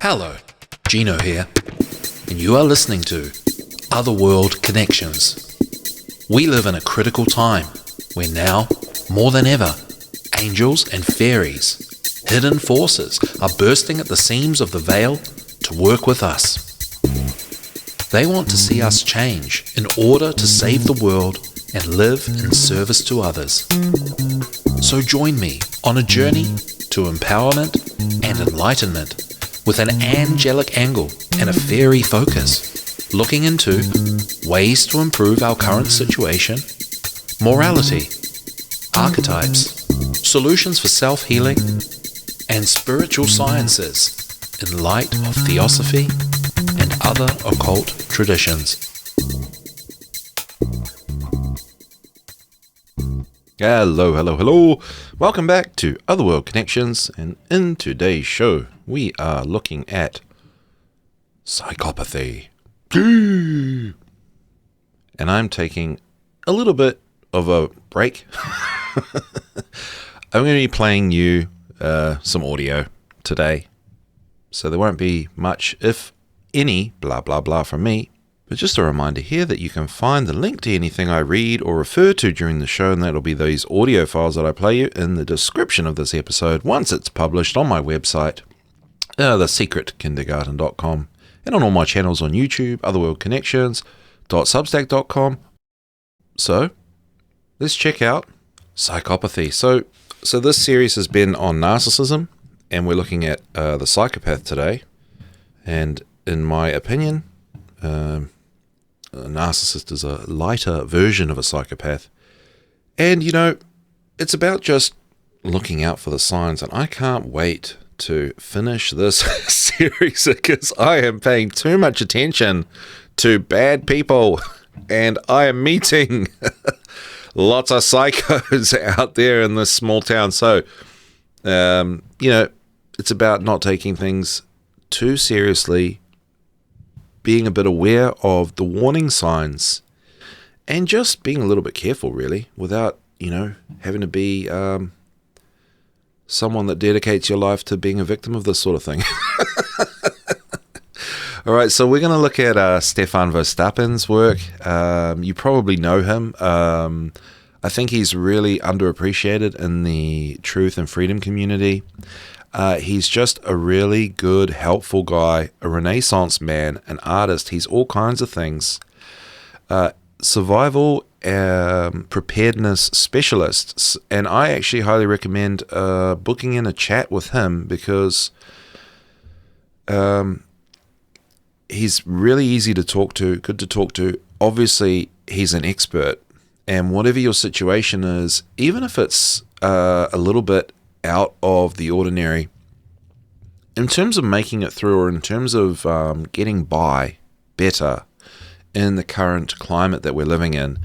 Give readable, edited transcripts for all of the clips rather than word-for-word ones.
Hello, Gino here, and you are listening to Otherworld Connections. We live in a critical time where now, more than ever, angels and fairies, hidden forces, are bursting at the seams of the veil to work with us. They want to see us change in order to save the world and live in service to others. So join me on a journey to empowerment and enlightenment with an angelic angle and a fairy focus, looking into ways to improve our current situation, morality, archetypes, solutions for self-healing, and spiritual sciences in light of theosophy and other occult traditions. Hello. Welcome back to Otherworld Connections, and in today's show, we are looking at psychopathy. And I'm taking a little bit of a break. I'm going to be playing you some audio today, so there won't be much, if any, blah blah blah from me. But just a reminder here that you can find the link to anything I read or refer to during the show, and that'll be these audio files that I play you in the description of this episode once it's published on my website, thesecretkindergarten.com, and on all my channels on YouTube, otherworldconnections.substack.com. So, let's check out psychopathy. So this series has been on narcissism, and we're looking at the psychopath today. And in my opinion, a narcissist is a lighter version of a psychopath. And, you know, it's about just looking out for the signs. And I can't wait to finish this series because I am paying too much attention to bad people. And I am meeting lots of psychos out there in this small town. So, you know, it's about not taking things too seriously, being a bit aware of the warning signs, and just being a little bit careful, really, without, you know, having to be someone that dedicates your life to being a victim of this sort of thing. All right, so we're going to look at Stefan Verstappen's work. You probably know him. I think he's really underappreciated in the truth and freedom community. He's just a really good, helpful guy, a Renaissance man, an artist. He's all kinds of things. Survival preparedness specialist. And I actually highly recommend booking in a chat with him because he's really easy to talk to, good to talk to. Obviously, he's an expert. And whatever your situation is, even if it's a little bit out of the ordinary, in terms of making it through, or in terms of getting by better in the current climate that we're living in,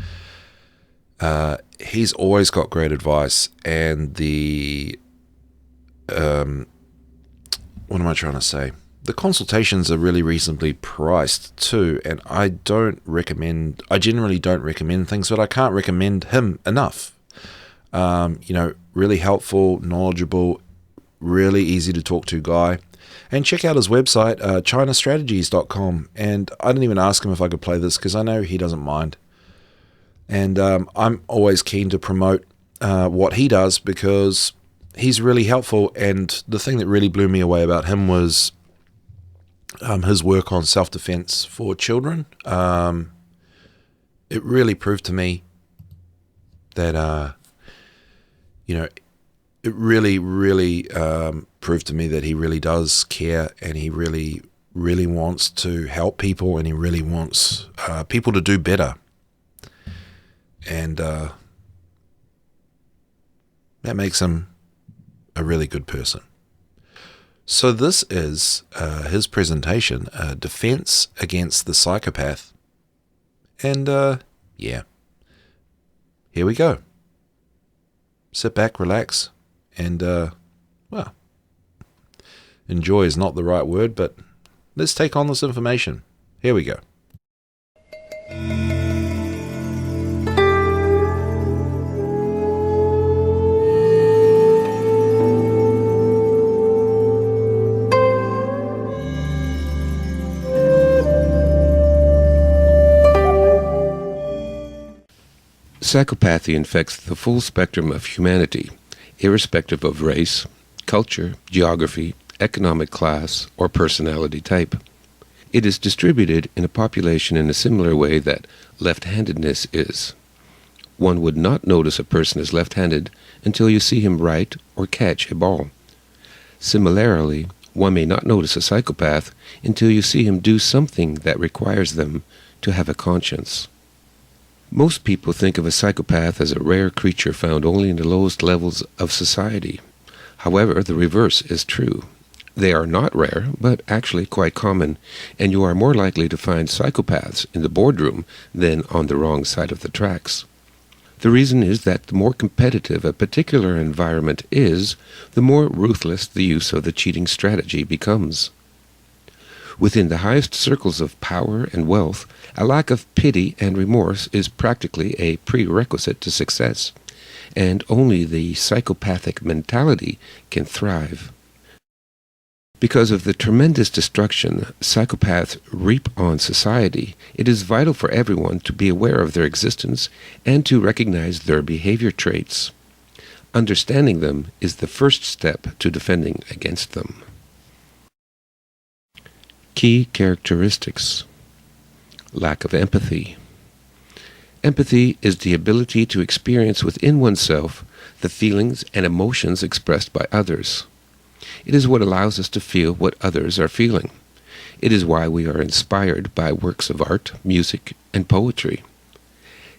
he's always got great advice. And the what am I trying to say? The consultations are really reasonably priced too, and I generally don't recommend things, but I can't recommend him enough. You know, really helpful, knowledgeable, really easy to talk to guy. And check out his website, chinastrategies.com. And I didn't even ask him if I could play this because I know he doesn't mind. And I'm always keen to promote what he does because he's really helpful. And the thing that really blew me away about him was his work on self-defense for children. It really proved to me that you know, it really proved to me that he really does care, and he really wants to help people, and he really wants people to do better. And that makes him a really good person. So this is his presentation, Defense Against the Psychopath. And yeah, here we go. Sit back, relax, and, well, enjoy is not the right word, but let's take on this information. Here we go. Psychopathy infects the full spectrum of humanity, irrespective of race, culture, geography, economic class, or personality type. It is distributed in a population in a similar way that left-handedness is. One would not notice a person is left-handed until you see him write or catch a ball. Similarly, one may not notice a psychopath until you see him do something that requires them to have a conscience. Most people think of a psychopath as a rare creature found only in the lowest levels of society. However, the reverse is true. They are not rare, but actually quite common, and you are more likely to find psychopaths in the boardroom than on the wrong side of the tracks. The reason is that the more competitive a particular environment is, the more ruthless the use of the cheating strategy becomes. Within the highest circles of power and wealth, a lack of pity and remorse is practically a prerequisite to success, and only the psychopathic mentality can thrive. Because of the tremendous destruction psychopaths reap on society, it is vital for everyone to be aware of their existence and to recognize their behavior traits. Understanding them is the first step to defending against them. Key characteristics. Lack of empathy. Empathy is the ability to experience within oneself the feelings and emotions expressed by others. It is what allows us to feel what others are feeling. It is why we are inspired by works of art, music, and poetry.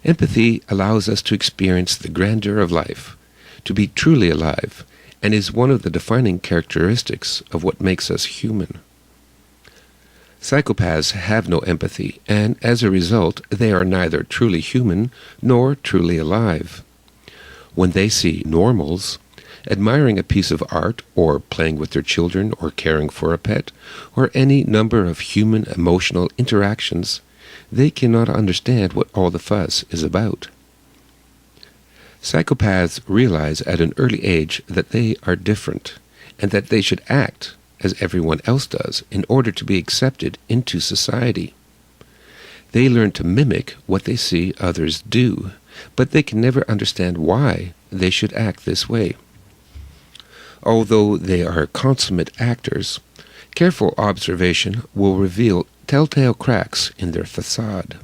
Empathy allows us to experience the grandeur of life, to be truly alive, and is one of the defining characteristics of what makes us human. Psychopaths have no empathy, and as a result, they are neither truly human nor truly alive. When they see normals, admiring a piece of art, or playing with their children, or caring for a pet, or any number of human emotional interactions, they cannot understand what all the fuss is about. Psychopaths realize at an early age that they are different, and that they should act as everyone else does in order to be accepted into society. They learn to mimic what they see others do, but they can never understand why they should act this way. Although they are consummate actors, careful observation will reveal telltale cracks in their facade.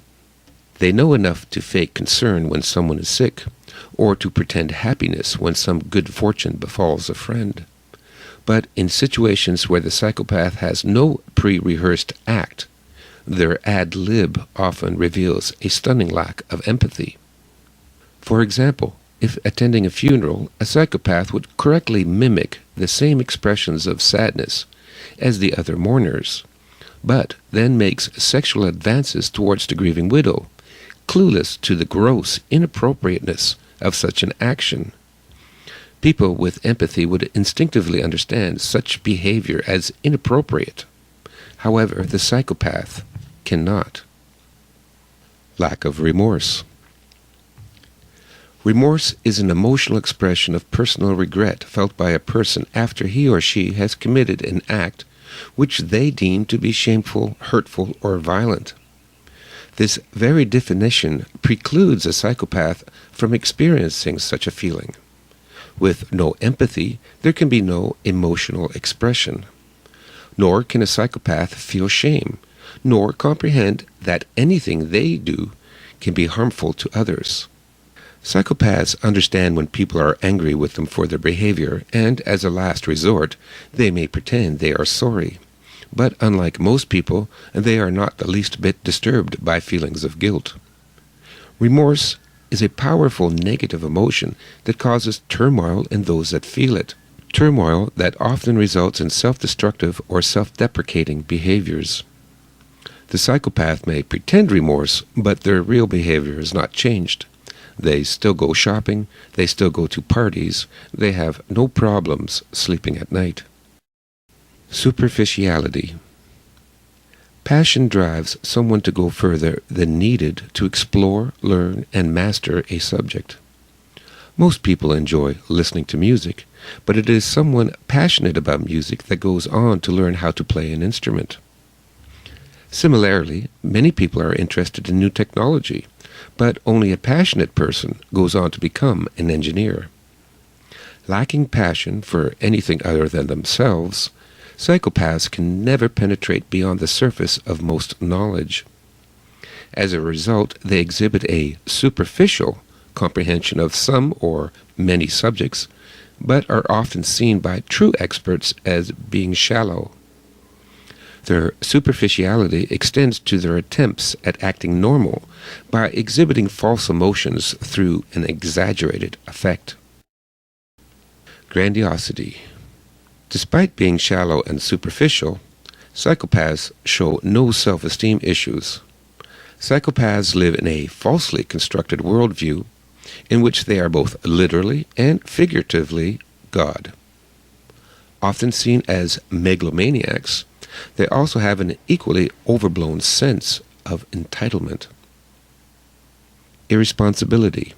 They know enough to fake concern when someone is sick, or to pretend happiness when some good fortune befalls a friend. But in situations where the psychopath has no pre-rehearsed act, their ad lib often reveals a stunning lack of empathy. For example, if attending a funeral, a psychopath would correctly mimic the same expressions of sadness as the other mourners, but then makes sexual advances towards the grieving widow, clueless to the gross inappropriateness of such an action. People with empathy would instinctively understand such behavior as inappropriate. However, the psychopath cannot. Lack of remorse. Remorse is an emotional expression of personal regret felt by a person after he or she has committed an act which they deem to be shameful, hurtful, or violent. This very definition precludes a psychopath from experiencing such a feeling. With no empathy, there can be no emotional expression. Nor can a psychopath feel shame, nor comprehend that anything they do can be harmful to others. Psychopaths understand when people are angry with them for their behavior, and as a last resort, they may pretend they are sorry. But unlike most people, they are not the least bit disturbed by feelings of guilt. Remorse is a powerful negative emotion that causes turmoil in those that feel it. Turmoil that often results in self-destructive or self-deprecating behaviors. The psychopath may pretend remorse, but their real behavior has not changed. They still go shopping, they still go to parties, they have no problems sleeping at night. Superficiality. Passion drives someone to go further than needed to explore, learn, and master a subject. Most people enjoy listening to music, but it is someone passionate about music that goes on to learn how to play an instrument. Similarly, many people are interested in new technology, but only a passionate person goes on to become an engineer. Lacking passion for anything other than themselves, psychopaths can never penetrate beyond the surface of most knowledge. As a result, they exhibit a superficial comprehension of some or many subjects, but are often seen by true experts as being shallow. Their superficiality extends to their attempts at acting normal by exhibiting false emotions through an exaggerated effect. Grandiosity. Despite being shallow and superficial, psychopaths show no self-esteem issues. Psychopaths live in a falsely constructed worldview in which they are both literally and figuratively God. Often seen as megalomaniacs, they also have an equally overblown sense of entitlement. Irresponsibility.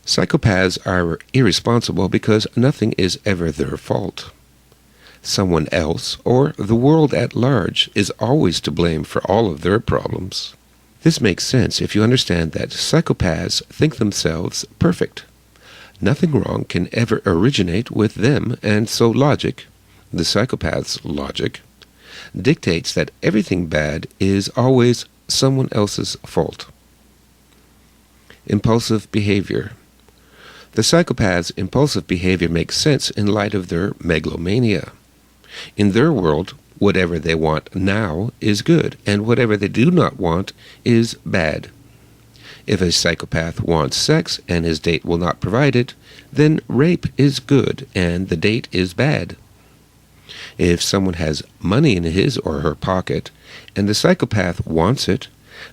Psychopaths are irresponsible because nothing is ever their fault. Someone else, or the world at large, is always to blame for all of their problems. This makes sense if you understand that psychopaths think themselves perfect. Nothing wrong can ever originate with them, and so logic, the psychopath's logic, dictates that everything bad is always someone else's fault. Impulsive behavior. The psychopath's impulsive behavior makes sense in light of their megalomania. In their world, whatever they want now is good, and whatever they do not want is bad. If a psychopath wants sex and his date will not provide it, then rape is good and the date is bad. If someone has money in his or her pocket and the psychopath wants it,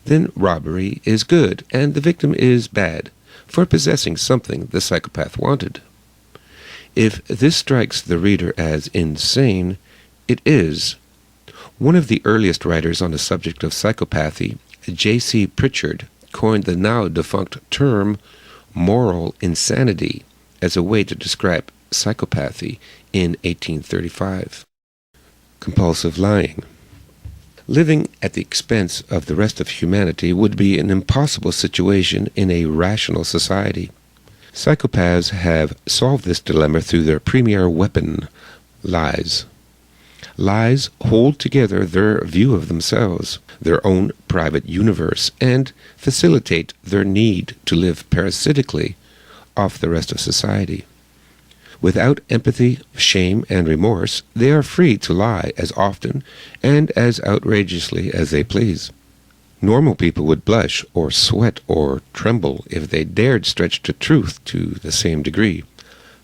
then robbery is good and the victim is bad for possessing something the psychopath wanted. If this strikes the reader as insane, it is. One of the earliest writers on the subject of psychopathy, J.C. Pritchard, coined the now-defunct term moral insanity as a way to describe psychopathy in 1835. Compulsive lying. Living at the expense of the rest of humanity would be an impossible situation in a rational society. Psychopaths have solved this dilemma through their premier weapon, lies. Lies hold together their view of themselves, their own private universe, and facilitate their need to live parasitically off the rest of society. Without empathy, shame, and remorse, they are free to lie as often and as outrageously as they please. Normal people would blush or sweat or tremble if they dared stretch the truth to the same degree.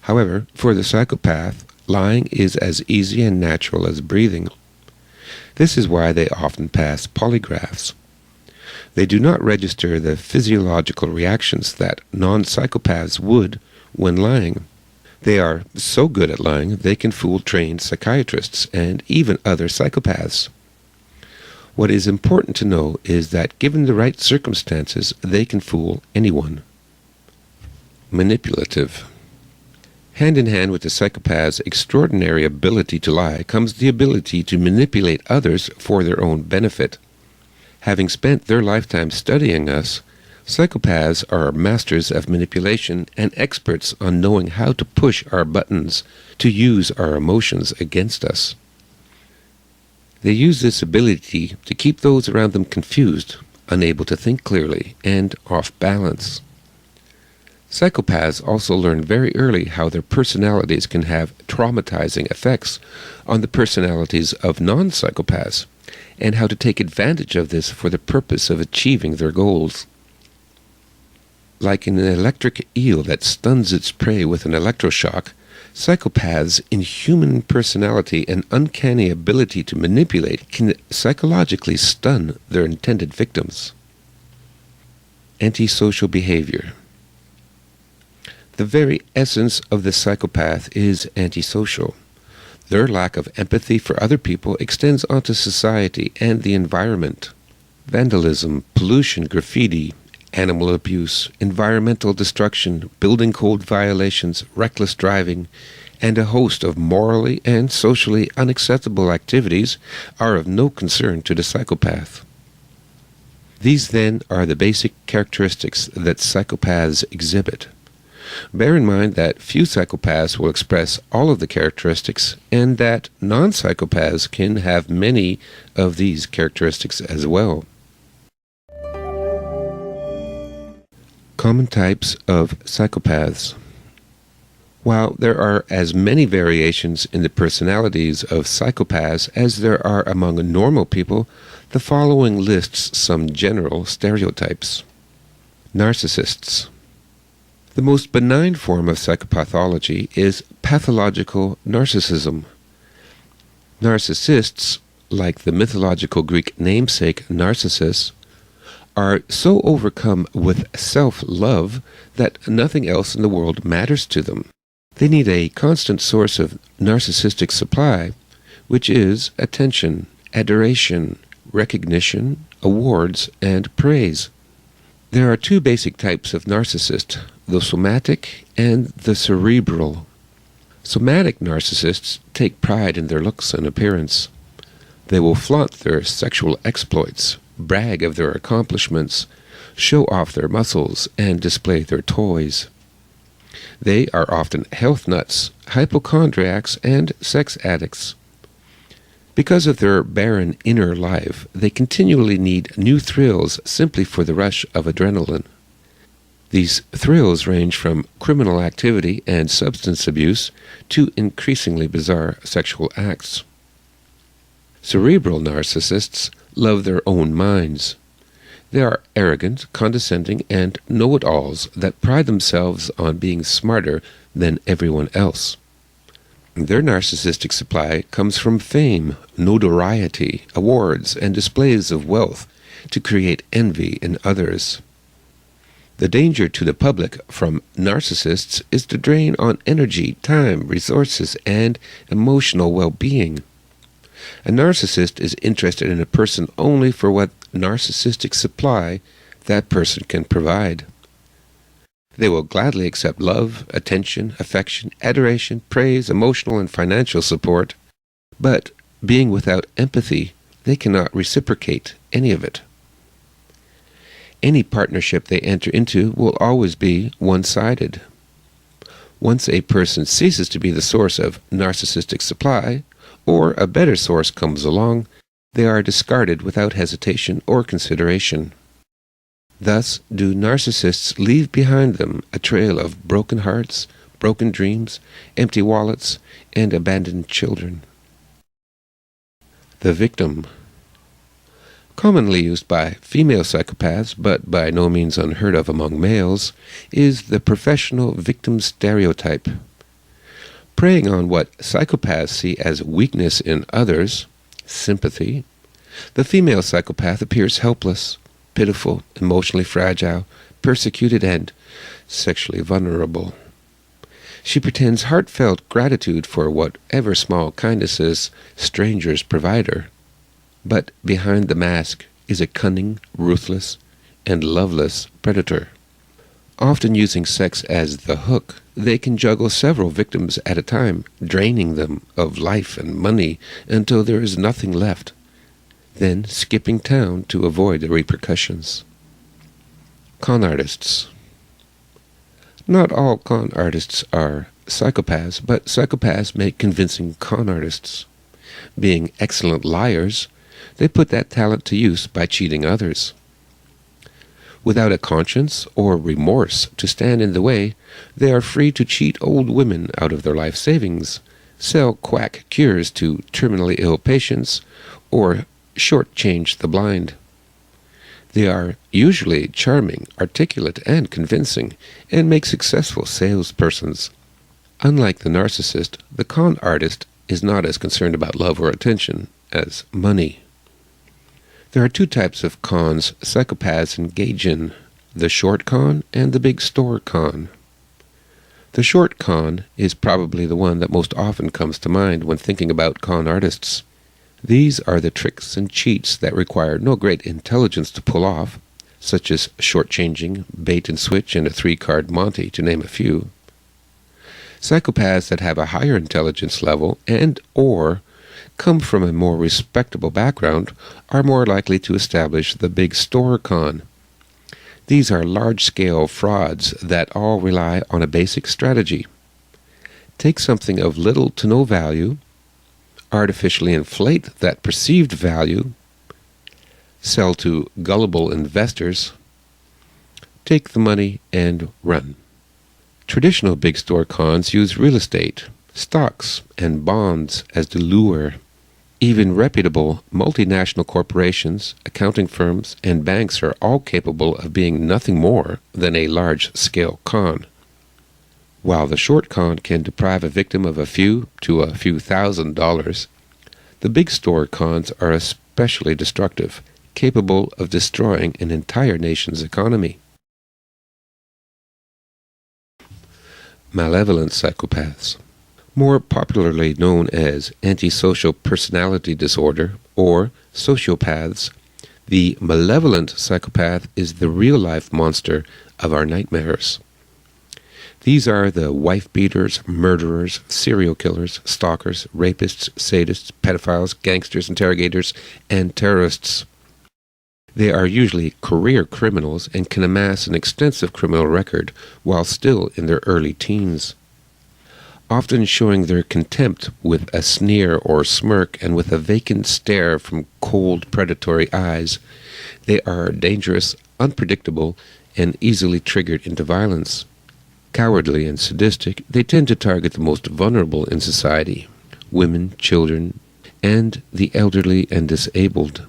However, for the psychopath, lying is as easy and natural as breathing. This is why they often pass polygraphs. They do not register the physiological reactions that non-psychopaths would when lying. They are so good at lying they can fool trained psychiatrists and even other psychopaths. What is important to know is that given the right circumstances, they can fool anyone. Manipulative. Hand in hand with the psychopath's extraordinary ability to lie comes the ability to manipulate others for their own benefit. Having spent their lifetime studying us, psychopaths are masters of manipulation and experts on knowing how to push our buttons to use our emotions against us. They use this ability to keep those around them confused, unable to think clearly, and off balance. Psychopaths also learn very early how their personalities can have traumatizing effects on the personalities of non-psychopaths, and how to take advantage of this for the purpose of achieving their goals. Like an electric eel that stuns its prey with an electroshock, psychopaths' inhuman personality and uncanny ability to manipulate can psychologically stun their intended victims. Antisocial behavior. The very essence of the psychopath is antisocial. Their lack of empathy for other people extends onto society and the environment. Vandalism, pollution, graffiti, animal abuse, environmental destruction, building code violations, reckless driving, and a host of morally and socially unacceptable activities are of no concern to the psychopath. These then are the basic characteristics that psychopaths exhibit. Bear in mind that few psychopaths will express all of the characteristics, and that non-psychopaths can have many of these characteristics as well. Common types of psychopaths. While there are as many variations in the personalities of psychopaths as there are among normal people, the following lists some general stereotypes. Narcissists. The most benign form of psychopathology is pathological narcissism. Narcissists, like the mythological Greek namesake Narcissus, are so overcome with self-love that nothing else in the world matters to them. They need a constant source of narcissistic supply, which is attention, adoration, recognition, awards, and praise. There are two basic types of narcissist, the somatic and the cerebral. Somatic narcissists take pride in their looks and appearance. They will flaunt their sexual exploits, brag of their accomplishments, show off their muscles, and display their toys. They are often health nuts, hypochondriacs, and sex addicts. Because of their barren inner life, they continually need new thrills simply for the rush of adrenaline. These thrills range from criminal activity and substance abuse to increasingly bizarre sexual acts. Cerebral narcissists love their own minds. They are arrogant, condescending, and know-it-alls that pride themselves on being smarter than everyone else. Their narcissistic supply comes from fame, notoriety, awards, and displays of wealth to create envy in others. The danger to the public from narcissists is to drain on energy, time, resources, and emotional well-being. A narcissist is interested in a person only for what narcissistic supply that person can provide. They will gladly accept love, attention, affection, adoration, praise, emotional and financial support, but being without empathy, they cannot reciprocate any of it. Any partnership they enter into will always be one-sided. Once a person ceases to be the source of narcissistic supply, or a better source comes along, they are discarded without hesitation or consideration. Thus do narcissists leave behind them a trail of broken hearts, broken dreams, empty wallets, and abandoned children. The victim. Commonly used by female psychopaths, but by no means unheard of among males, is the professional victim stereotype. Preying on what psychopaths see as weakness in others, sympathy, the female psychopath appears helpless, pitiful, emotionally fragile, persecuted, and sexually vulnerable. She pretends heartfelt gratitude for whatever small kindnesses strangers provide her. But behind the mask is a cunning, ruthless, and loveless predator. Often using sex as the hook, they can juggle several victims at a time, draining them of life and money until there is nothing left, then skipping town to avoid the repercussions. Con artists. Not all con artists are psychopaths, but psychopaths make convincing con artists. Being excellent liars, they put that talent to use by cheating others. Without a conscience or remorse to stand in the way, they are free to cheat old women out of their life savings, sell quack cures to terminally ill patients, or shortchange the blind. They are usually charming, articulate, and convincing, and make successful salespersons. Unlike the narcissist, the con artist is not as concerned about love or attention as money. There are two types of cons psychopaths engage in, the short con and the big store con. The short con is probably the one that most often comes to mind when thinking about con artists. These are the tricks and cheats that require no great intelligence to pull off, such as shortchanging, bait and switch, and a 3-card Monte, to name a few. Psychopaths that have a higher intelligence level and or come from a more respectable background are more likely to establish the big store con. These are large-scale frauds that all rely on a basic strategy. Take something of little to no value, artificially inflate that perceived value, sell to gullible investors, take the money, and run. Traditional big store cons use real estate, stocks, and bonds as the lure. Even reputable multinational corporations, accounting firms, and banks are all capable of being nothing more than a large-scale con. While the short con can deprive a victim of a few to a few $1,000s, the big store cons are especially destructive, capable of destroying an entire nation's economy. Malevolent psychopaths, more popularly known as antisocial personality disorder or sociopaths. The malevolent psychopath is the real-life monster of our nightmares. These are the wife-beaters, murderers, serial killers, stalkers, rapists, sadists, pedophiles, gangsters, interrogators, and terrorists. They are usually career criminals and can amass an extensive criminal record while still in their early teens. Often showing their contempt with a sneer or smirk and with a vacant stare from cold, predatory eyes, they are dangerous, unpredictable, and easily triggered into violence. Cowardly and sadistic, they tend to target the most vulnerable in society, women, children, and the elderly and disabled.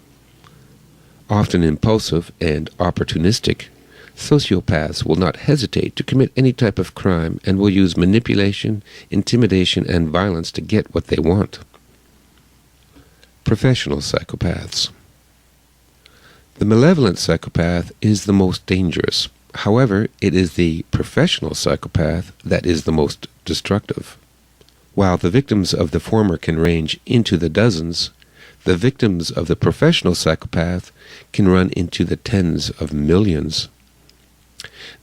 Often impulsive and opportunistic, sociopaths will not hesitate to commit any type of crime and will use manipulation, intimidation, and violence to get what they want. Professional psychopaths. The malevolent psychopath is the most dangerous. However, it is the professional psychopath that is the most destructive. While the victims of the former can range into the dozens, the victims of the professional psychopath can run into the tens of millions.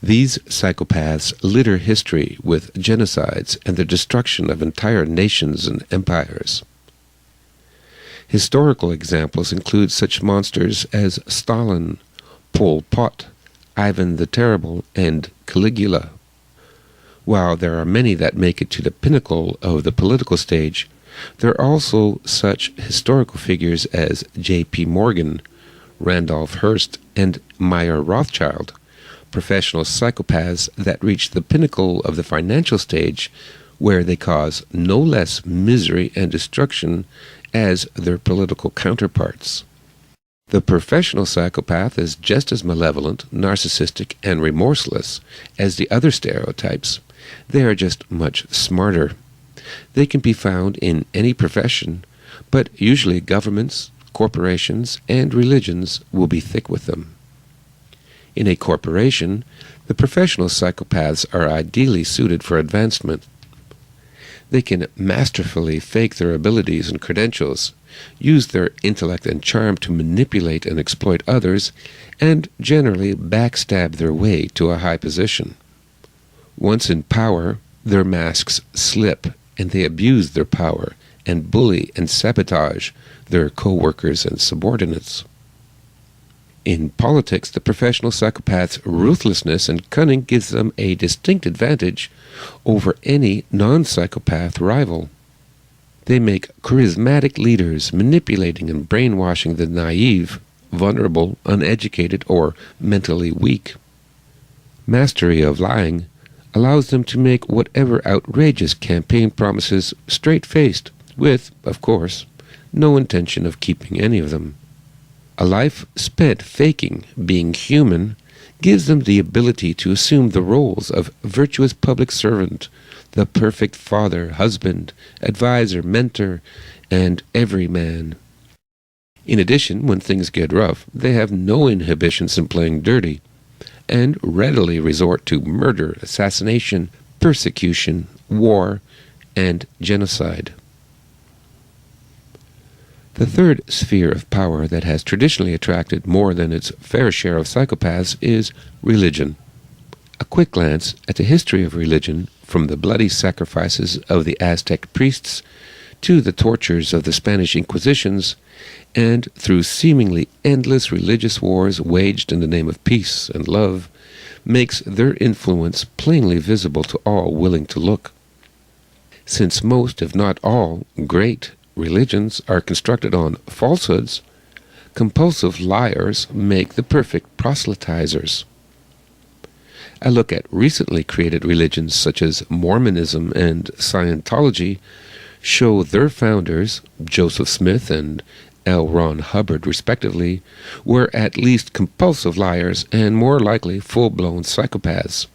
These psychopaths litter history with genocides and the destruction of entire nations and empires. Historical examples include such monsters as Stalin, Pol Pot, Ivan the Terrible, and Caligula. While there are many that make it to the pinnacle of the political stage, there are also such historical figures as J.P. Morgan, Randolph Hearst, and Meyer Rothschild, professional psychopaths that reach the pinnacle of the financial stage, where they cause no less misery and destruction as their political counterparts. The professional psychopath is just as malevolent, narcissistic, and remorseless as the other stereotypes. They are just much smarter. They can be found in any profession, but usually governments, corporations, and religions will be thick with them. In a corporation, the professional psychopaths are ideally suited for advancement. They can masterfully fake their abilities and credentials, use their intellect and charm to manipulate and exploit others, and generally backstab their way to a high position. Once in power, their masks slip, and they abuse their power and bully and sabotage their co-workers and subordinates. In politics, the professional psychopath's ruthlessness and cunning gives them a distinct advantage over any non-psychopath rival. They make charismatic leaders, manipulating and brainwashing the naive, vulnerable, uneducated, or mentally weak. Mastery of lying allows them to make whatever outrageous campaign promises straight-faced, with, of course, no intention of keeping any of them. A life spent faking being human gives them the ability to assume the roles of virtuous public servant, the perfect father, husband, advisor, mentor, and everyman. In addition, when things get rough, they have no inhibitions in playing dirty, and readily resort to murder, assassination, persecution, war, and genocide. The third sphere of power that has traditionally attracted more than its fair share of psychopaths is religion. A quick glance at the history of religion, from the bloody sacrifices of the Aztec priests to the tortures of the Spanish Inquisitions, and through seemingly endless religious wars waged in the name of peace and love, makes their influence plainly visible to all willing to look. Since most, if not all, great religions are constructed on falsehoods, compulsive liars make the perfect proselytizers. A look at recently created religions such as Mormonism and Scientology show their founders, Joseph Smith and L. Ron Hubbard respectively, were at least compulsive liars and more likely full-blown psychopaths.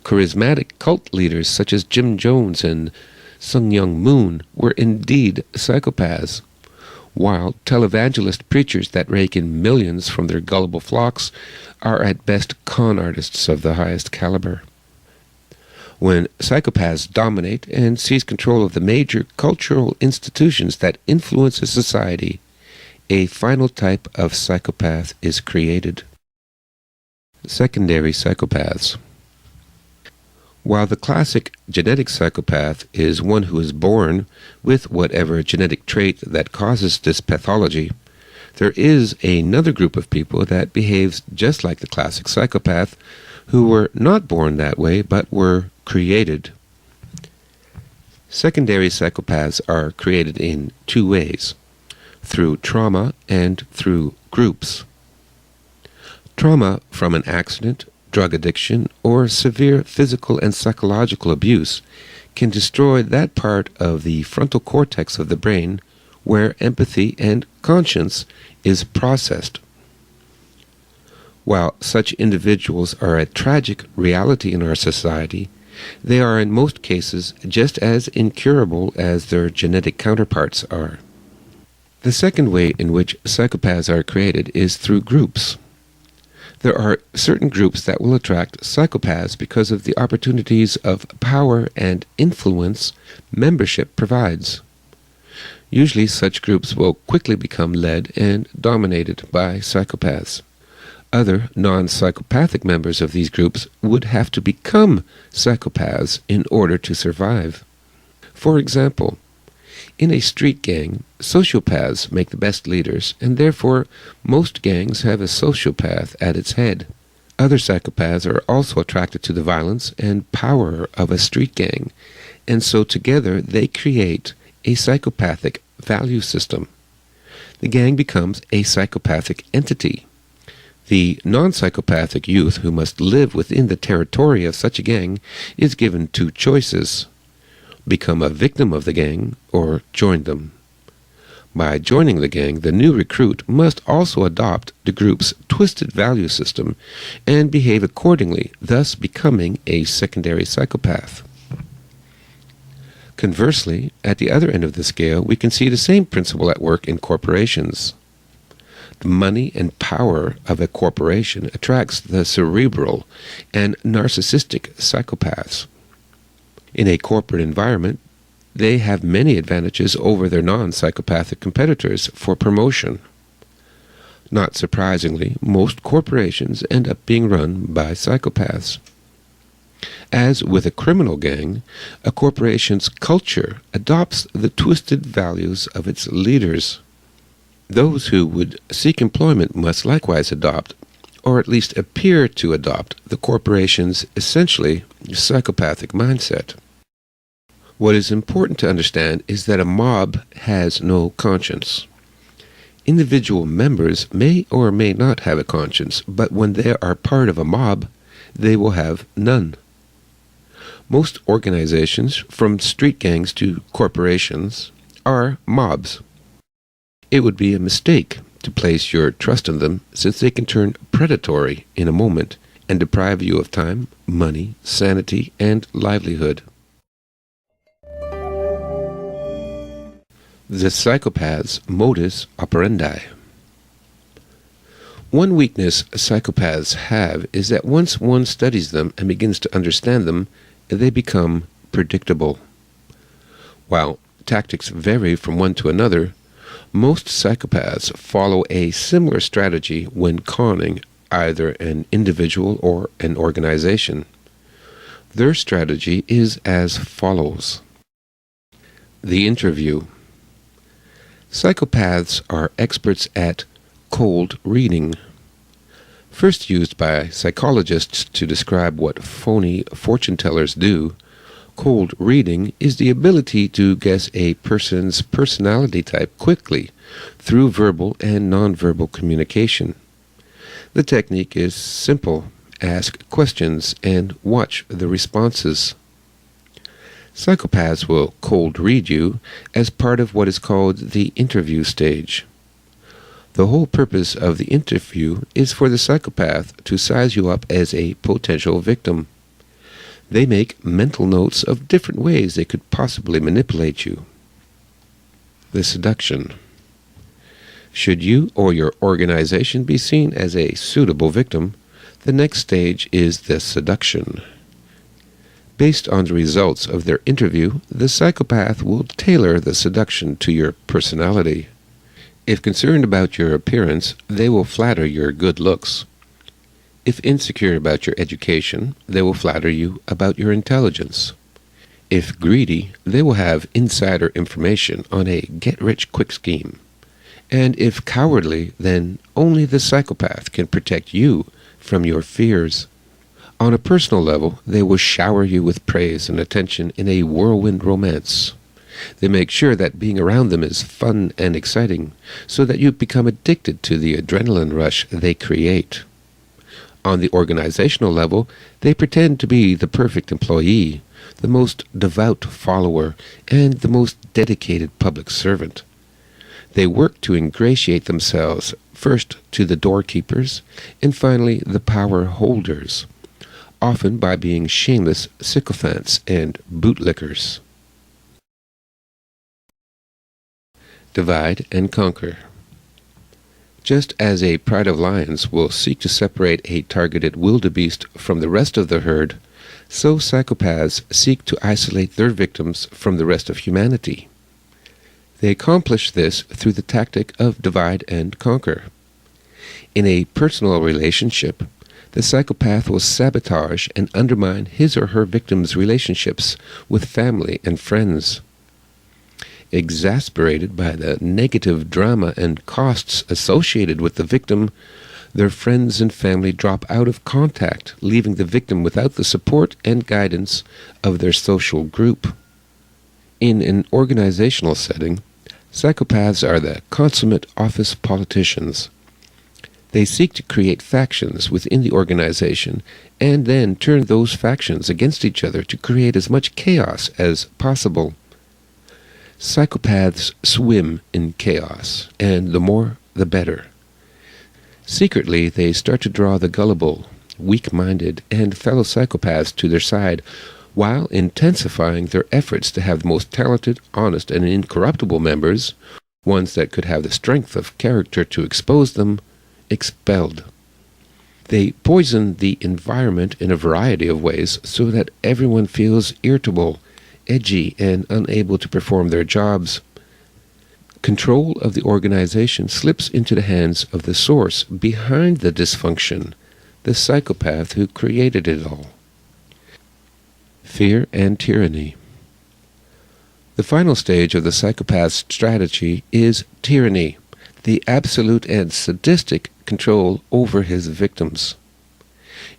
Charismatic cult leaders such as Jim Jones and Sun Myung Moon were indeed psychopaths, while televangelist preachers that rake in millions from their gullible flocks are at best con artists of the highest caliber. When psychopaths dominate and seize control of the major cultural institutions that influence a society, a final type of psychopath is created. Secondary psychopaths. While the classic genetic psychopath is one who is born with whatever genetic trait that causes this pathology, there is another group of people that behaves just like the classic psychopath, who were not born that way but were created. Secondary psychopaths are created in two ways: through trauma and through groups. Trauma from an accident, drug addiction, or severe physical and psychological abuse can destroy that part of the frontal cortex of the brain where empathy and conscience is processed. While such individuals are a tragic reality in our society, they are in most cases just as incurable as their genetic counterparts are. The second way in which psychopaths are created is through groups. There are certain groups that will attract psychopaths because of the opportunities of power and influence membership provides. Usually such groups will quickly become led and dominated by psychopaths. Other non-psychopathic members of these groups would have to become psychopaths in order to survive. For example, in a street gang, sociopaths make the best leaders, and therefore most gangs have a sociopath at its head. Other psychopaths are also attracted to the violence and power of a street gang, and so together they create a psychopathic value system. The gang becomes a psychopathic entity. The non-psychopathic youth who must live within the territory of such a gang is given two choices: become a victim of the gang or join them. By joining the gang, the new recruit must also adopt the group's twisted value system and behave accordingly, thus becoming a secondary psychopath. Conversely, at the other end of the scale, we can see the same principle at work in corporations. The money and power of a corporation attracts the cerebral and narcissistic psychopaths. In a corporate environment, they have many advantages over their non-psychopathic competitors for promotion. Not surprisingly, most corporations end up being run by psychopaths. As with a criminal gang, a corporation's culture adopts the twisted values of its leaders. Those who would seek employment must likewise adopt, or at least appear to adopt, the corporation's essentially psychopathic mindset. What is important to understand is that a mob has no conscience. Individual members may or may not have a conscience, but when they are part of a mob, they will have none. Most organizations, from street gangs to corporations, are mobs. It would be a mistake to place your trust in them, since they can turn predatory in a moment and deprive you of time, money, sanity, and livelihood. The psychopath's modus operandi. One weakness psychopaths have is that once one studies them and begins to understand them, they become predictable. While tactics vary from one to another, most psychopaths follow a similar strategy when conning either an individual or an organization. Their strategy is as follows. The interview. Psychopaths are experts at cold reading. First used by psychologists to describe what phony fortune tellers do, cold reading is the ability to guess a person's personality type quickly through verbal and nonverbal communication. The technique is simple. Ask questions and watch the responses. Psychopaths will cold read you as part of what is called the interview stage. The whole purpose of the interview is for the psychopath to size you up as a potential victim. They make mental notes of different ways they could possibly manipulate you. The seduction. Should you or your organization be seen as a suitable victim, the next stage is the seduction. Based on the results of their interview, the psychopath will tailor the seduction to your personality. If concerned about your appearance, they will flatter your good looks. If insecure about your education, they will flatter you about your intelligence. If greedy, they will have insider information on a get-rich-quick scheme. And if cowardly, then only the psychopath can protect you from your fears. On a personal level, they will shower you with praise and attention in a whirlwind romance. They make sure that being around them is fun and exciting, so that you become addicted to the adrenaline rush they create. On the organizational level, they pretend to be the perfect employee, the most devout follower, and the most dedicated public servant. They work to ingratiate themselves first to the doorkeepers and finally the power holders, often by being shameless sycophants and bootlickers. Divide and conquer. Just as a pride of lions will seek to separate a targeted wildebeest from the rest of the herd, so psychopaths seek to isolate their victims from the rest of humanity. They accomplish this through the tactic of divide and conquer. In a personal relationship, the psychopath will sabotage and undermine his or her victim's relationships with family and friends. Exasperated by the negative drama and costs associated with the victim, their friends and family drop out of contact, leaving the victim without the support and guidance of their social group. In an organizational setting, psychopaths are the consummate office politicians. They seek to create factions within the organization and then turn those factions against each other to create as much chaos as possible. Psychopaths swim in chaos, and the more, the better. Secretly, they start to draw the gullible, weak-minded, and fellow psychopaths to their side, while intensifying their efforts to have the most talented, honest, and incorruptible members, ones that could have the strength of character to expose them, expelled. They poison the environment in a variety of ways so that everyone feels irritable, edgy, and unable to perform their jobs. Control of the organization slips into the hands of the source behind the dysfunction, the psychopath who created it all. Fear and tyranny. The final stage of the psychopath's strategy is tyranny, the absolute and sadistic control over his victims.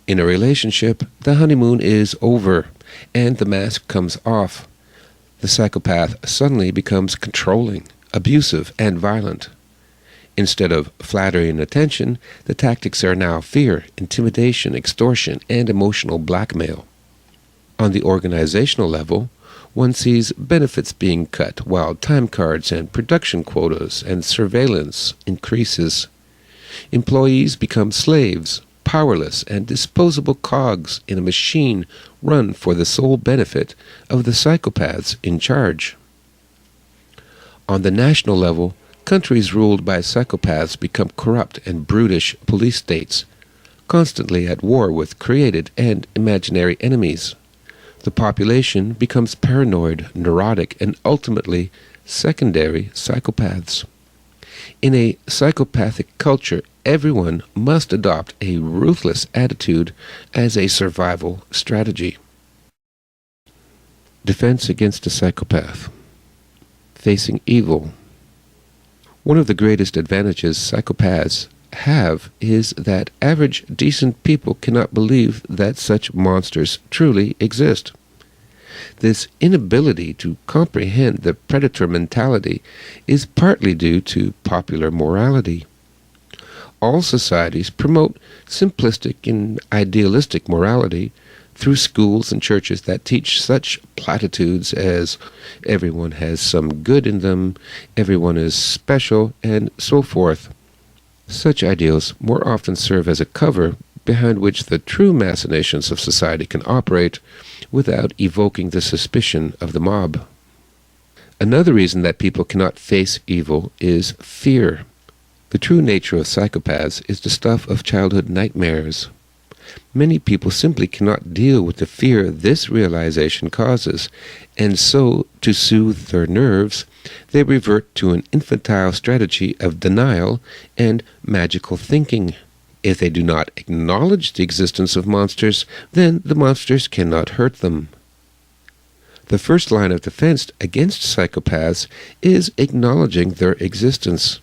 In a relationship, the honeymoon is over, and the mask comes off. The psychopath suddenly becomes controlling, abusive, and violent. Instead of flattery and attention, the tactics are now fear, intimidation, extortion, and emotional blackmail. On the organizational level, one sees benefits being cut while time cards and production quotas and surveillance increases. Employees become slaves, powerless and disposable cogs in a machine run for the sole benefit of the psychopaths in charge. On the national level, countries ruled by psychopaths become corrupt and brutish police states, constantly at war with created and imaginary enemies. The population becomes paranoid, neurotic, and ultimately secondary psychopaths. In a psychopathic culture, everyone must adopt a ruthless attitude as a survival strategy. Defense against a psychopath. facing evil. One of the greatest advantages psychopaths have is that average decent people cannot believe that such monsters truly exist. This inability to comprehend the predator mentality is partly due to popular morality. All societies promote simplistic and idealistic morality through schools and churches that teach such platitudes as everyone has some good in them, everyone is special, and so forth. Such ideals more often serve as a cover behind which the true machinations of society can operate without evoking the suspicion of the mob. Another reason that people cannot face evil is fear. The true nature of psychopaths is the stuff of childhood nightmares. Many people simply cannot deal with the fear this realization causes, and so, to soothe their nerves, they revert to an infantile strategy of denial and magical thinking. If they do not acknowledge the existence of monsters, then the monsters cannot hurt them. The first line of defense against psychopaths is acknowledging their existence.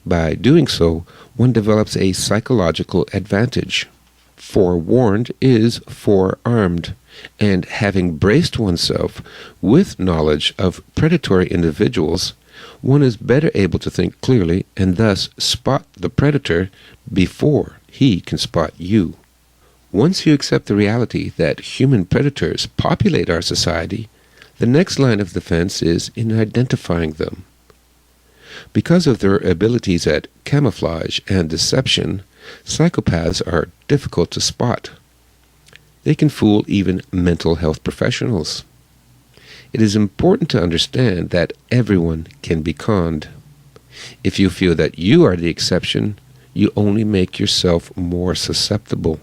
By doing so, one develops a psychological advantage. Forewarned is forearmed, and having braced oneself with knowledge of predatory individuals, one is better able to think clearly and thus spot the predator before he can spot you. Once you accept the reality that human predators populate our society, the next line of defense is in identifying them. Because of their abilities at camouflage and deception, psychopaths are difficult to spot. They can fool even mental health professionals. It is important to understand that everyone can be conned. If you feel that you are the exception, you only make yourself more susceptible.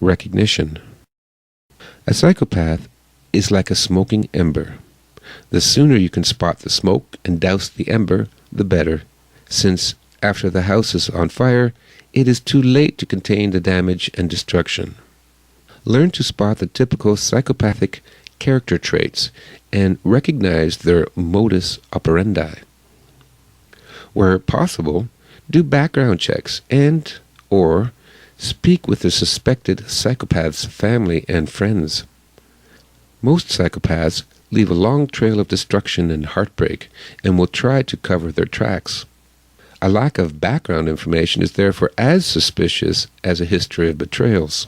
Recognition. A psychopath is like a smoking ember. The sooner you can spot the smoke and douse the ember, the better, since after the house is on fire, it is too late to contain the damage and destruction. Learn to spot the typical psychopathic character traits and recognize their modus operandi. Where possible, do background checks and/or speak with the suspected psychopath's family and friends. Most psychopaths leave a long trail of destruction and heartbreak and will try to cover their tracks. A lack of background information is therefore as suspicious as a history of betrayals.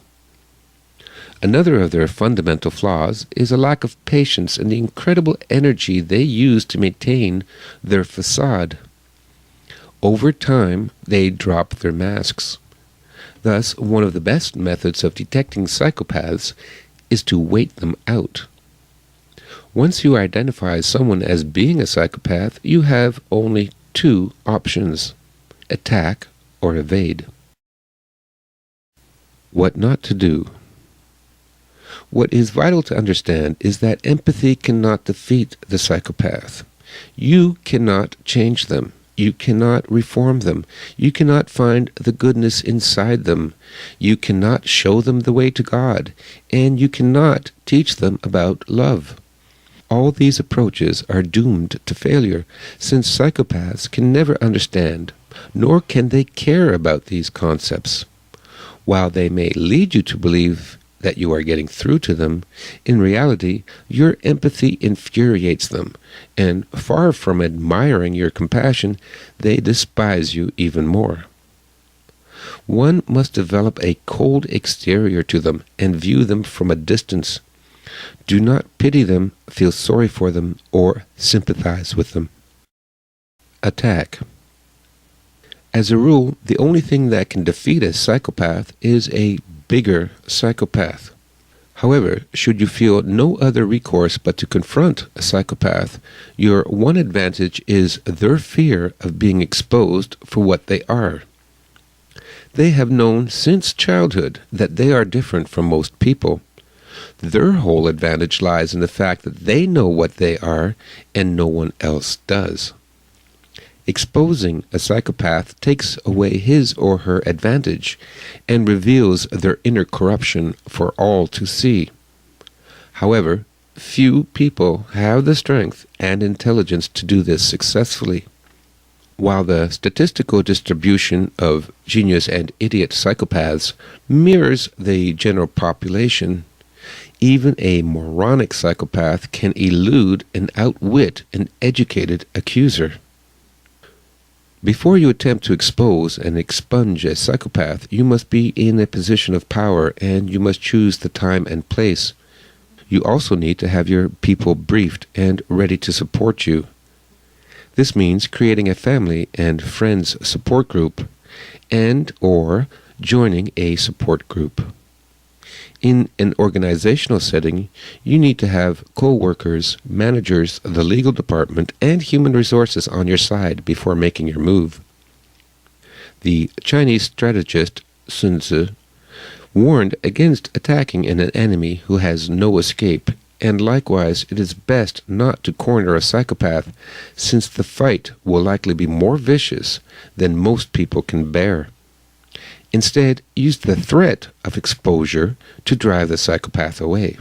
Another of their fundamental flaws is a lack of patience and the incredible energy they use to maintain their facade. Over time, they drop their masks. Thus, one of the best methods of detecting psychopaths is to wait them out. Once you identify someone as being a psychopath, you have only two options: attack or evade. What not to do. What is vital to understand is that empathy cannot defeat the psychopath. You cannot change them. You cannot reform them. You cannot find the goodness inside them. You cannot show them the way to God. And you cannot teach them about love. All these approaches are doomed to failure, since psychopaths can never understand, nor can they care about these concepts. While they may lead you to believe that you are getting through to them, in reality, your empathy infuriates them, and far from admiring your compassion, they despise you even more. One must develop a cold exterior to them and view them from a distance. Do not pity them, feel sorry for them, or sympathize with them. Attack. As a rule, the only thing that can defeat a psychopath is a bigger psychopath. However, should you feel no other recourse but to confront a psychopath, your one advantage is their fear of being exposed for what they are. They have known since childhood that they are different from most people. Their whole advantage lies in the fact that they know what they are and no one else does. Exposing a psychopath takes away his or her advantage and reveals their inner corruption for all to see. However, few people have the strength and intelligence to do this successfully. While the statistical distribution of genius and idiot psychopaths mirrors the general population, even a moronic psychopath can elude and outwit an educated accuser. Before you attempt to expose and expunge a psychopath, you must be in a position of power, and you must choose the time and place. You also need to have your people briefed and ready to support you. This means creating a family and friends support group and/or joining a support group. In an organizational setting, you need to have co-workers, managers, the legal department, and human resources on your side before making your move. The Chinese strategist Sun Tzu warned against attacking an enemy who has no escape, and likewise it is best not to corner a psychopath, since the fight will likely be more vicious than most people can bear. Instead, use the threat of exposure to drive the psychopath away.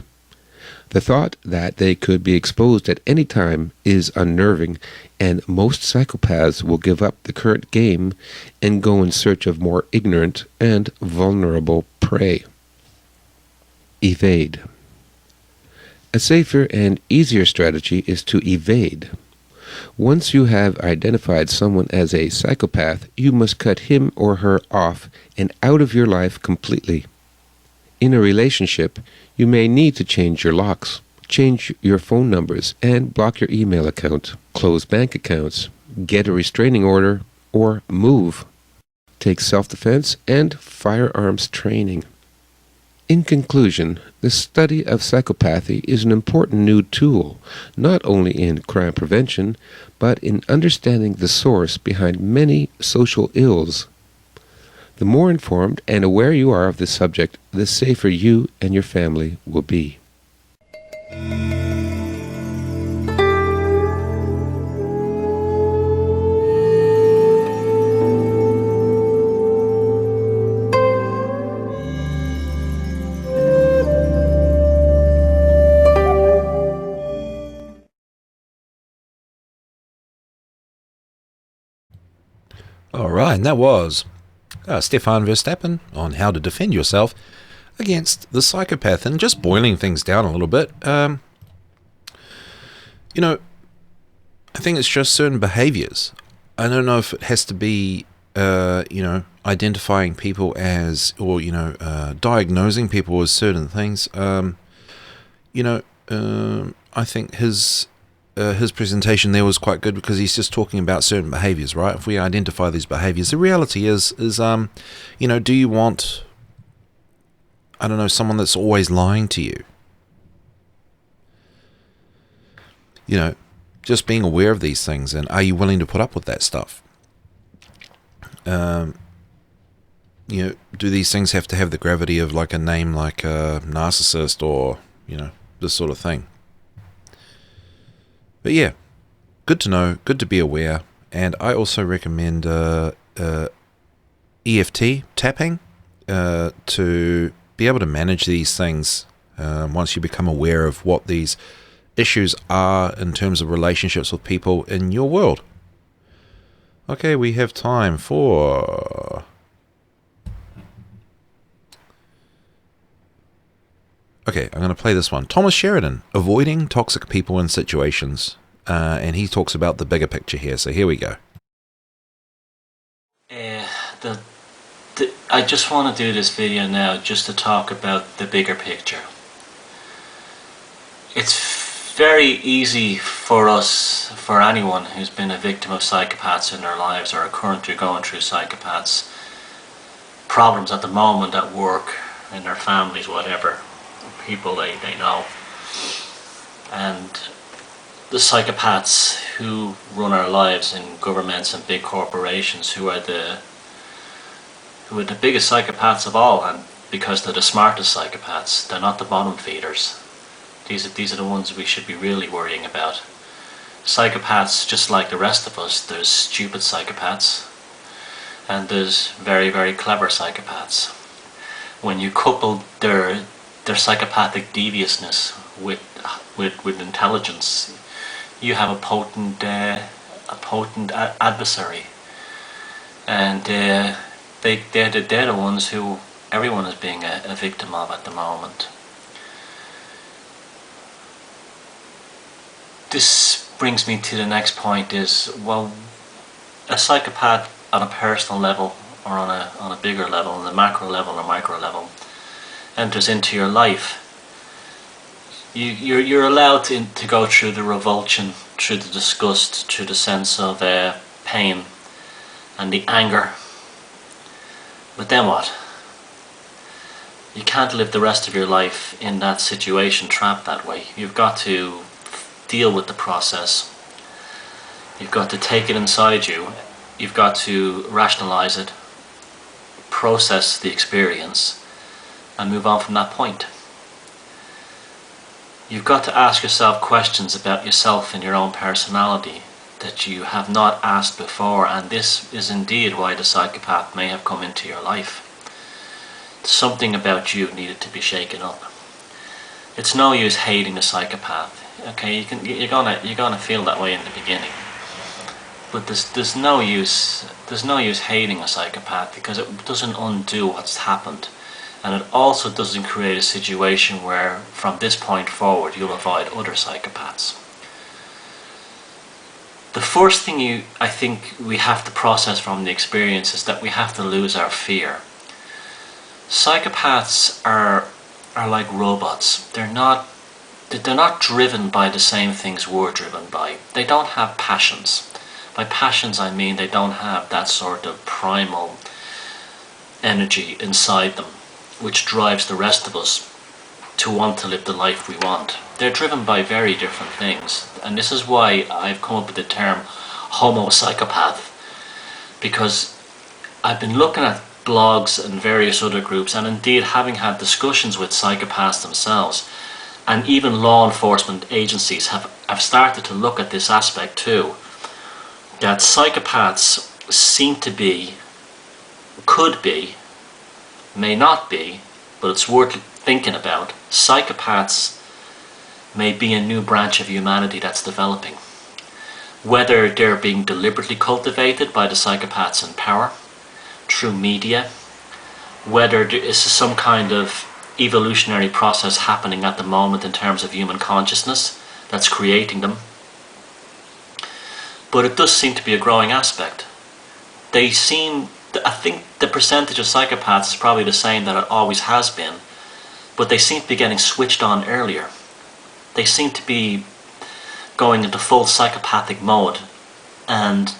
The thought that they could be exposed at any time is unnerving, and most psychopaths will give up the current game and go in search of more ignorant and vulnerable prey. Evade. A safer and easier strategy is to evade. Once you have identified someone as a psychopath, you must cut him or her off and out of your life completely. In a relationship, you may need to change your locks, change your phone numbers, and block your email account, close bank accounts, get a restraining order, or move. Take self-defense and firearms training. In conclusion, the study of psychopathy is an important new tool, not only in crime prevention, but in understanding the source behind many social ills. The more informed and aware you are of this subject, the safer you and your family will be. All right, and that was Stefan Verstappen on how to defend yourself against the psychopath. And just boiling things down a little bit, I think it's just certain behaviors. I don't know if it has to be, identifying people as, or, diagnosing people as certain things. I think his presentation there was quite good because he's just talking about certain behaviors, right? If we identify these behaviors, the reality is do you want, I don't know, someone that's always lying to you? Just being aware of these things, and are you willing to put up with that stuff? Do these things have to have the gravity of like a name like a narcissist or, this sort of thing? But yeah, good to know, good to be aware. And I also recommend EFT tapping to be able to manage these things once you become aware of what these issues are in terms of relationships with people in your world. Okay, we have time for... Okay, I'm going to play this one. Thomas Sheridan, Avoiding Toxic People and Situations. And he talks about the bigger picture here. So here we go. I just want to do this video now just to talk about the bigger picture. It's very easy for us, for anyone who's been a victim of psychopaths in their lives or are currently going through psychopaths, problems at the moment at work, in their families, whatever, people they know. And the psychopaths who run our lives in governments and big corporations, who are the biggest psychopaths of all, and because they're the smartest psychopaths, they're not the bottom feeders. These are the ones we should be really worrying about. Psychopaths, just like the rest of us, there's stupid psychopaths and there's very, very clever psychopaths. When you couple their psychopathic deviousness with with intelligence, you have a potent adversary, and they're the ones who everyone is being a victim of at the moment. This brings me to the next point is, well, a psychopath on a personal level or on a bigger level, on the macro level or micro level, enters into your life. You're allowed to go through the revulsion, through the disgust, through the sense of pain and the anger. But then what? You can't live the rest of your life in that situation, trapped that way. You've got to deal with the process. You've got to take it inside you. You've got to rationalize it, process the experience, and move on from that point. You've got to ask yourself questions about yourself and your own personality that you have not asked before, and this is indeed why the psychopath may have come into your life. Something about you needed to be shaken up. It's no use hating a psychopath. Okay, you're gonna feel that way in the beginning, but there's no use hating a psychopath, because it doesn't undo what's happened, and it also doesn't create a situation where from this point forward you'll avoid other psychopaths. The first thing I think we have to process from the experience is that we have to lose our fear. Psychopaths are like robots. They're not driven by the same things we're driven by. They don't have passions. By passions I mean they don't have that sort of primal energy inside them which drives the rest of us to want to live the life we want. They're driven by very different things, and this is why I've come up with the term homo psychopath, because I've been looking at blogs and various other groups, and indeed having had discussions with psychopaths themselves, and even law enforcement agencies have started to look at this aspect too, that psychopaths seem to be, could be, may not be, but it's worth thinking about. Psychopaths may be a new branch of humanity that's developing. Whether they're being deliberately cultivated by the psychopaths in power, through media, whether there is some kind of evolutionary process happening at the moment in terms of human consciousness that's creating them. But it does seem to be a growing aspect. I think the percentage of psychopaths is probably the same that it always has been, but they seem to be getting switched on earlier. They seem to be going into full psychopathic mode, and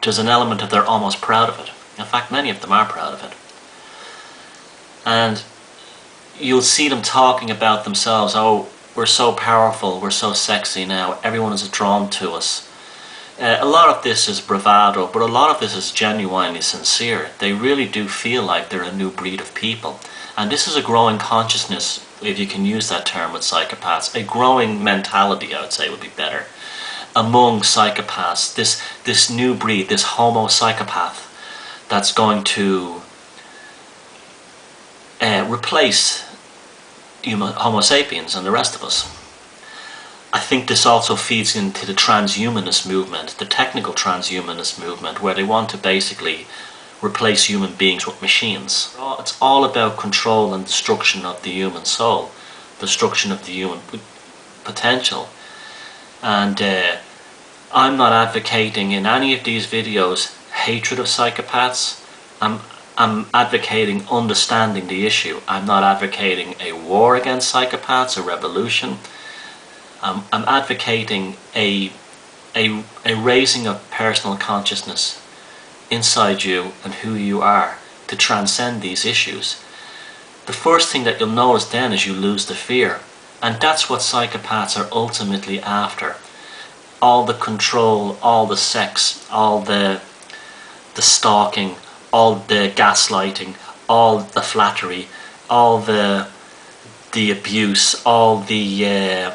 there's an element of they're almost proud of it. In fact, many of them are proud of it. And you'll see them talking about themselves, oh, we're so powerful, we're so sexy now, everyone is drawn to us. A lot of this is bravado, but a lot of this is genuinely sincere. They really do feel like they're a new breed of people. And this is a growing consciousness, if you can use that term with psychopaths, a growing mentality, I would say would be better, among psychopaths, this new breed, this homo psychopath, that's going to replace Homo sapiens and the rest of us. I think this also feeds into the transhumanist movement, the technical transhumanist movement, where they want to basically replace human beings with machines. It's all about control and destruction of the human soul, destruction of the human potential. And I'm not advocating in any of these videos hatred of psychopaths. I'm advocating understanding the issue. I'm not advocating a war against psychopaths, a revolution. I'm advocating a raising of personal consciousness inside you and who you are to transcend these issues. The first thing that you'll notice then is you lose the fear, and that's what psychopaths are ultimately after. All the control, all the sex, all the stalking, all the gaslighting, all the flattery, all the abuse, all the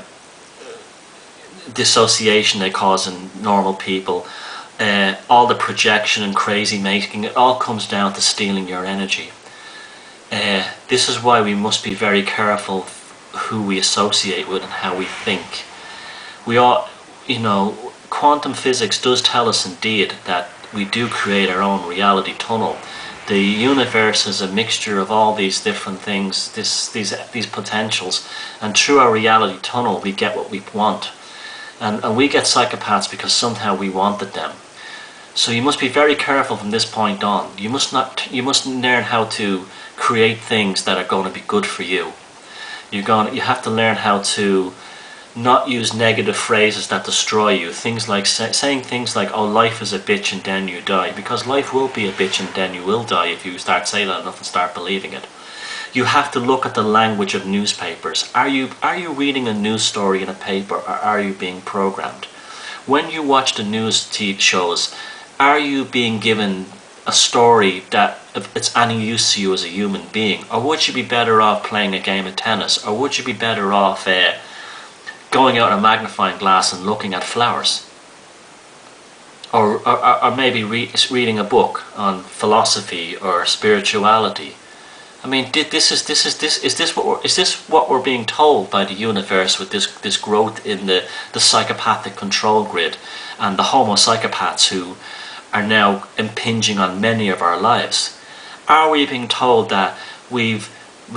dissociation they cause in normal people, all the projection and crazy making, it all comes down to stealing your energy. This is why we must be very careful who we associate with and how we think. We all, quantum physics does tell us indeed that we do create our own reality tunnel. The universe is a mixture of all these different things, these potentials, and through our reality tunnel we get what we want. And we get psychopaths because somehow we wanted them. So you must be very careful from this point on. You must learn how to create things that are going to be good for you. You have to learn how to not use negative phrases that destroy you. Things like saying things like, "Oh, life is a bitch and then you die," because life will be a bitch and then you will die if you start saying that enough and start believing it. You have to look at the language of newspapers. Are you reading a news story in a paper, or are you being programmed? When you watch the news TV shows, are you being given a story that if it's any use to you as a human being, or would you be better off playing a game of tennis, or would you be better off going out in a magnifying glass and looking at flowers, or maybe reading a book on philosophy or spirituality? I mean, is this what we're being told by the universe with this growth in the psychopathic control grid and the homo psychopaths who are now impinging on many of our lives? Are we being told that we've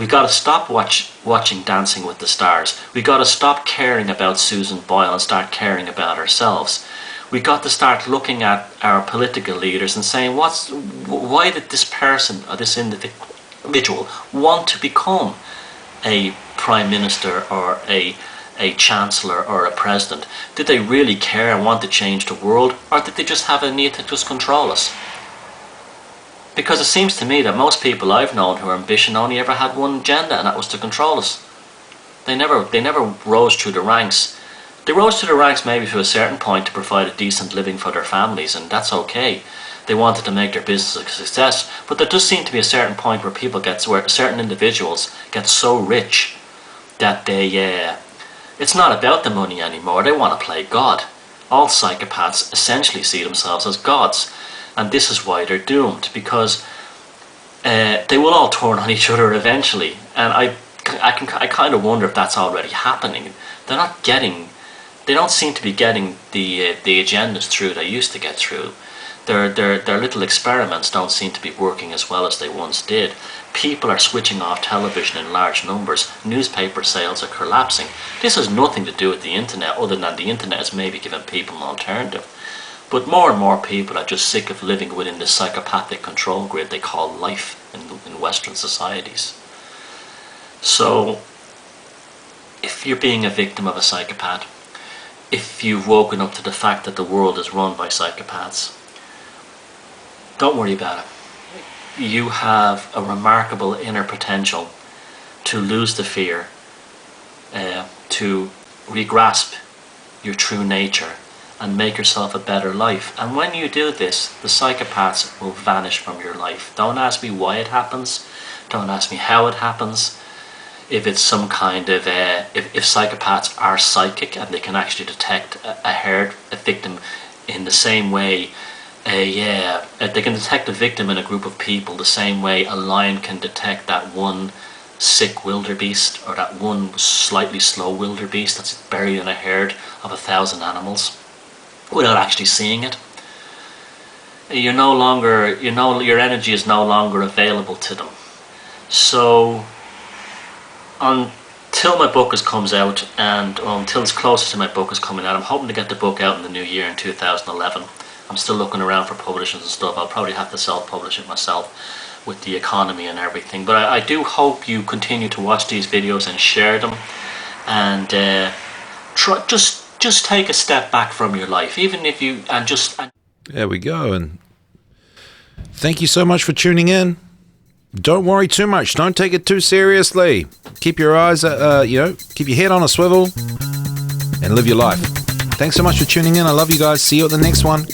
got to stop watching Dancing with the Stars? We got to stop caring about Susan Boyle and start caring about ourselves. We got to start looking at our political leaders and saying, why did this person or this individual want to become a prime minister or a chancellor or a president? Did they really care and want to change the world, or did they just have a need to just control us? Because it seems to me that most people I've known who are ambitious only ever had one agenda, and that was to control us. They never rose through the ranks. They rose through the ranks maybe to a certain point to provide a decent living for their families, and that's okay. They wanted to make their business a success, but there does seem to be a certain point where certain individuals get so rich that it's not about the money anymore. They want to play God. All psychopaths essentially see themselves as gods. And this is why they're doomed, because they will all turn on each other eventually. And I kind of wonder if that's already happening. They don't seem to be getting the agendas through they used to get through. Their little experiments don't seem to be working as well as they once did. People are switching off television in large numbers. Newspaper sales are collapsing. This has nothing to do with the internet, other than the internet has maybe given people an alternative. But more and more people are just sick of living within the psychopathic control grid they call life in Western societies. So, if you're being a victim of a psychopath, if you've woken up to the fact that the world is run by psychopaths, don't worry about it. You have a remarkable inner potential to lose the fear, to re-grasp your true nature, and make yourself a better life. And when you do this, the psychopaths will vanish from your life. Don't ask me why it happens. Don't ask me how it happens. If it's some kind of if psychopaths are psychic and they can actually detect a victim in the same way. They can detect a victim in a group of people the same way a lion can detect that one sick wildebeest, or that one slightly slow wildebeest that's buried in a herd of 1,000 animals, without actually seeing it. Your energy is no longer available to them. So until my book comes out, and until it's closer to my book is coming out, I'm hoping to get the book out in the new year in 2011. I'm still looking around for publishers and stuff. I'll probably have to self-publish it myself with the economy and everything. But I do hope you continue to watch these videos and share them, and just take a step back from your life, even if you There we go. And thank you so much for tuning in. Don't worry too much. Don't take it too seriously. Keep your eyes, keep your head on a swivel and live your life. Thanks so much for tuning in. I love you guys. See you at the next one.